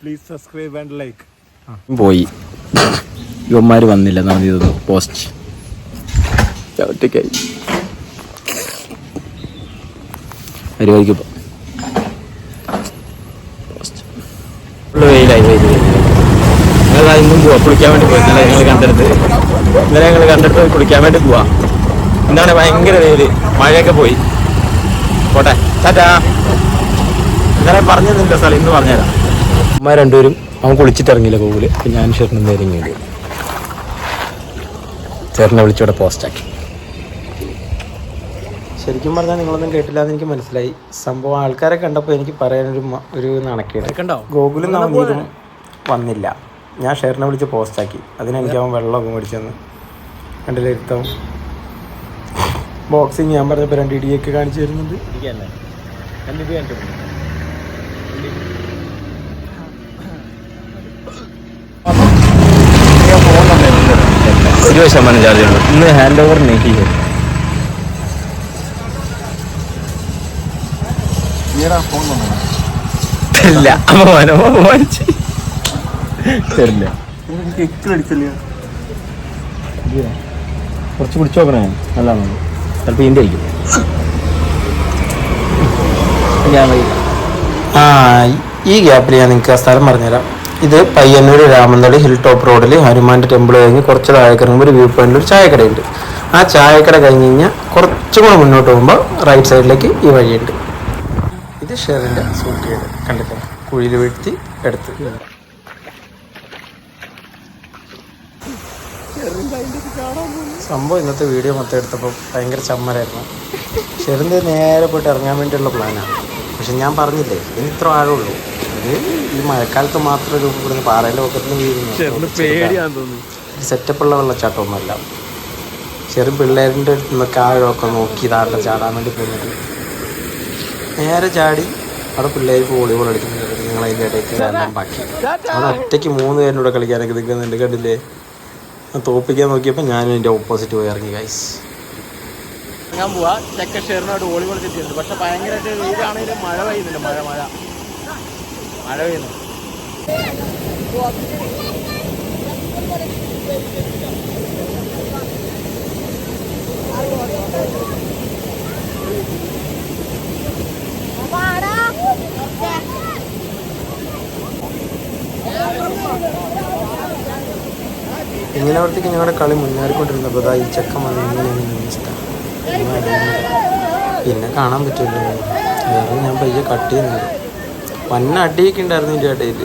Please subscribe and like. പോയി ഇവന്മാർ വന്നില്ല. നാം ചെയ്തു പോസ്റ്റ് ഒറ്റയ്ക്കായി പരിപാടിക്ക് പോസ്റ്റ് വെയിലായി ഞങ്ങൾ ഇന്നും പോവാ കുളിക്കാൻ വേണ്ടി പോയി. ഇന്നലെ ഞങ്ങൾ കണ്ടിട്ട് കുളിക്കാൻ വേണ്ടി പോവാ. എന്താണ് ഭയങ്കര വെയില്, മഴയൊക്കെ പോയി. പോട്ടെ ടാറ്റാ. ഇന്നലെ പറഞ്ഞതില്ല സ്ഥലം, ഇന്ന് പറഞ്ഞുതരാം. അമ്മ രണ്ടുപേരും അവൻ കുളിച്ചിട്ട് ഇറങ്ങിയില്ല ഗൂഗിള്. അപ്പം ഞാൻ ചേട്ടനും നേരെ ഇങ്ങോട്ട് ചേട്ടനെ വിളിച്ചോടെ പോസ്റ്റാക്കി. ശരിക്കും പറഞ്ഞാൽ നിങ്ങളൊന്നും കേട്ടില്ല എന്ന് എനിക്ക് മനസ്സിലായി. സംഭവം ആൾക്കാരെ കണ്ടപ്പോൾ എനിക്ക് പറയാനൊരു നാണക്കേട്. ഗോകുലും നവനീതും വന്നില്ല. ഞാൻ ഷെറിനെ വിളിച്ച് പോസ്റ്റാക്കി. അതിനെനിക്ക് അവൻ വെള്ളമൊക്കെ മേടിച്ചെന്ന് കണ്ടില്ല. ഇരുത്തം ബോക്സിങ് ഞാൻ പറഞ്ഞപ്പോൾ 2 ഇടിയൊക്കെ കാണിച്ചു തരുന്നുണ്ട്. ഒരു ശതമാനം ചാർജ് ഉള്ളൂ. ഇന്ന് ഹാൻഡ് ഓവർ നീക്കി തരില്ല. കുറച്ച് പിടിച്ചു നോക്കണേ, നല്ലതാണ്. ചിലപ്പോൾ ഇതിൻ്റെ ആയിരിക്കും. ഈ ഗ്യാപ്പിൽ ഞാൻ നിങ്ങൾക്ക് ആ സ്ഥലം പറഞ്ഞുതരാം. ഇത് പയ്യന്നൂർ രാമന്തളി ഹിൽ ടോപ്പ് റോഡിൽ ഹനുമാൻ്റെ ടെമ്പിൾ കഴിഞ്ഞ് കുറച്ച് താഴേക്ക് ഇറങ്ങുമ്പോൾ ഒരു വ്യൂ പോയിന്റിൽ ഒരു ചായക്കടയുണ്ട്. ആ ചായക്കട കഴിഞ്ഞ് കഴിഞ്ഞാൽ കുറച്ചും കൂടെ മുന്നോട്ട് പോകുമ്പോൾ റൈറ്റ് സൈഡിലേക്ക് ഈ വഴിയുണ്ട്. ഇത് ഷെറിൻ്റെ സൂക്കേട് കണ്ടിട്ട് കുഴിയിൽ വീഴ്ത്തി എടുത്ത്. സംഭവം ഇന്നത്തെ വീഡിയോ മൊത്തം എടുത്തപ്പോൾ ഭയങ്കര ചമ്മലായിരുന്നു. ഷെറിൻ്റെ നേരെ പോയിട്ട് ഇറങ്ങാൻ വേണ്ടിയുള്ള പ്ലാനാണ്. പക്ഷെ ഞാൻ പറഞ്ഞില്ലേ, ഇനി ഇത്ര ആഴമുള്ളൂ. അത് ഈ മഴക്കാലത്ത് മാത്രം രൂപപ്പെടുന്ന പാറയുടെ പൊക്കത്തിന് വീഴുന്നു. സെറ്റപ്പുള്ള വെള്ളച്ചാട്ടമൊന്നുമല്ല. ചെറു പിള്ളേരുടെ അടുത്തുനിന്നൊക്കെ ആഴമൊക്കെ നോക്കി താഴെ ചാടാൻ വേണ്ടി പോകുന്നത്. നേരെ ചാടി അവിടെ പിള്ളേർക്ക് വോളിബോൾ കളിക്കുന്നുണ്ട്. നിങ്ങൾ അതിൻ്റെ ഇടയ്ക്ക് എല്ലാം ബാക്കി. അവിടെ ഒറ്റയ്ക്ക് 3 പേരുടെ കൂടെ കളിക്കാനൊക്കെ നിൽക്കുന്നുണ്ട്. കണ്ടില്ലേ? തോപ്പിക്കാൻ നോക്കിയപ്പോൾ ഞാനും എൻ്റെ ഓപ്പോസിറ്റ് പോയി ഇറങ്ങി. ഗൈസ് ഞാൻ പോവാ. ചെക്കൻ ഷെറിനോട് വോളിബോൾ കിട്ടിയിട്ടുണ്ട്. പക്ഷെ ഭയങ്കരമായിട്ട് വെയിലാണെങ്കിലും മഴ പെയ്യുന്നുണ്ട്. മഴ പെയ്യുന്നു. ഇങ്ങനെ അവിടത്തേക്ക് ഞങ്ങളുടെ കളി മുന്നേറിക്കൊണ്ടിരുന്നപ്പോൾ ഈ ചെക്കൻ വന്ന് ഇങ്ങനെയാണ് ഇഷ്ടം. പിന്നെ കാണാൻ പറ്റില്ല. വേറെ ഞാൻ പയ്യെ കട്ട് ചെയ്യുന്നുണ്ട്. വന്ന അടിയൊക്കെ ഉണ്ടായിരുന്നു ഇതിൻ്റെ ഇടയിൽ.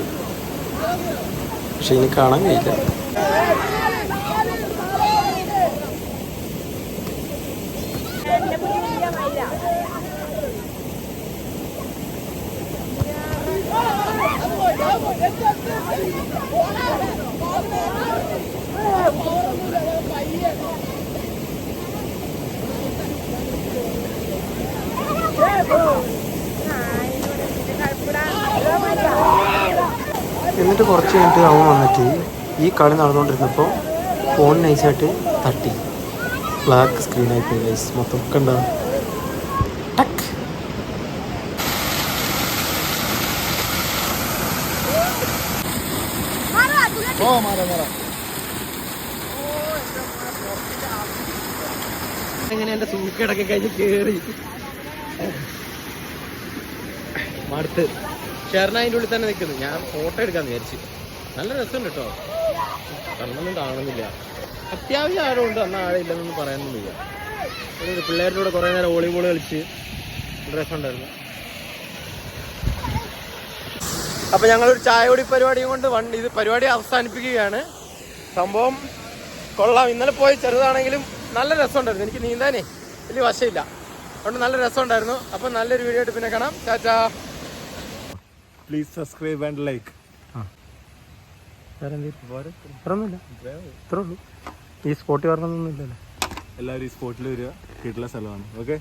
പക്ഷെ ഇനി കാണാൻ കഴിയില്ല. എന്നിട്ട് കുറച്ച് കഴിഞ്ഞിട്ട് അവൻ വന്നിട്ട് ഈ കളി നടന്നുകൊണ്ടിരുന്നപ്പോൾ ഫോൺ നൈസായിട്ട് തട്ടി. ബ്ലാക്ക് സ്ക്രീനായി പോയി ഗൈസ്. മൊത്തം ഒക്കെ ഉണ്ടാവും. ടക്ക്. എങ്ങനെ എൻ്റെ സൂക്കേടൊക്കെ കഴിഞ്ഞ് കയറി മടുത്ത്. ഷെറിന് അതിൻ്റെ ഉള്ളിൽ തന്നെ നിൽക്കുന്നു. ഞാൻ ഫോട്ടോ എടുക്കാമെന്ന് വിചാരിച്ചു. നല്ല രസമുണ്ട് കേട്ടോ. കണ്ണൊന്നും കാണുന്നില്ല. അത്യാവശ്യം ആഴമുണ്ട്. അന്ന് ആഴമില്ലെന്നൊന്നും പറയാനൊന്നും വയ്യ. ഒരു പിള്ളേരുടെ കൂടെ കുറേ നേരം വോളിബോൾ കളിച്ച് രസമുണ്ടായിരുന്നു. അപ്പം ഞങ്ങളൊരു ചായകുടി പരിപാടിയും കൊണ്ട് ഇത് പരിപാടി അവസാനിപ്പിക്കുകയാണ്. സംഭവം കൊള്ളാം. ഇന്നലെ പോയി ചെറുതാണെങ്കിലും നല്ല രസമുണ്ടായിരുന്നു. എനിക്ക് നീന്താനേ വലിയ വശമില്ല, അതുകൊണ്ട് നല്ല രസമുണ്ടായിരുന്നു. അപ്പം നല്ലൊരു വീഡിയോ ആയിട്ട് പിന്നെ കാണാം. Tata. Please subscribe and like. ഈ സ്പോട്ടിൽ വരണമെന്നൊന്നും ഇല്ലല്ലോ. എല്ലാവരും ഈ സ്പോട്ടിൽ വരിക. കിട്ടുള്ള സ്ഥലമാണ്. ഓക്കെ.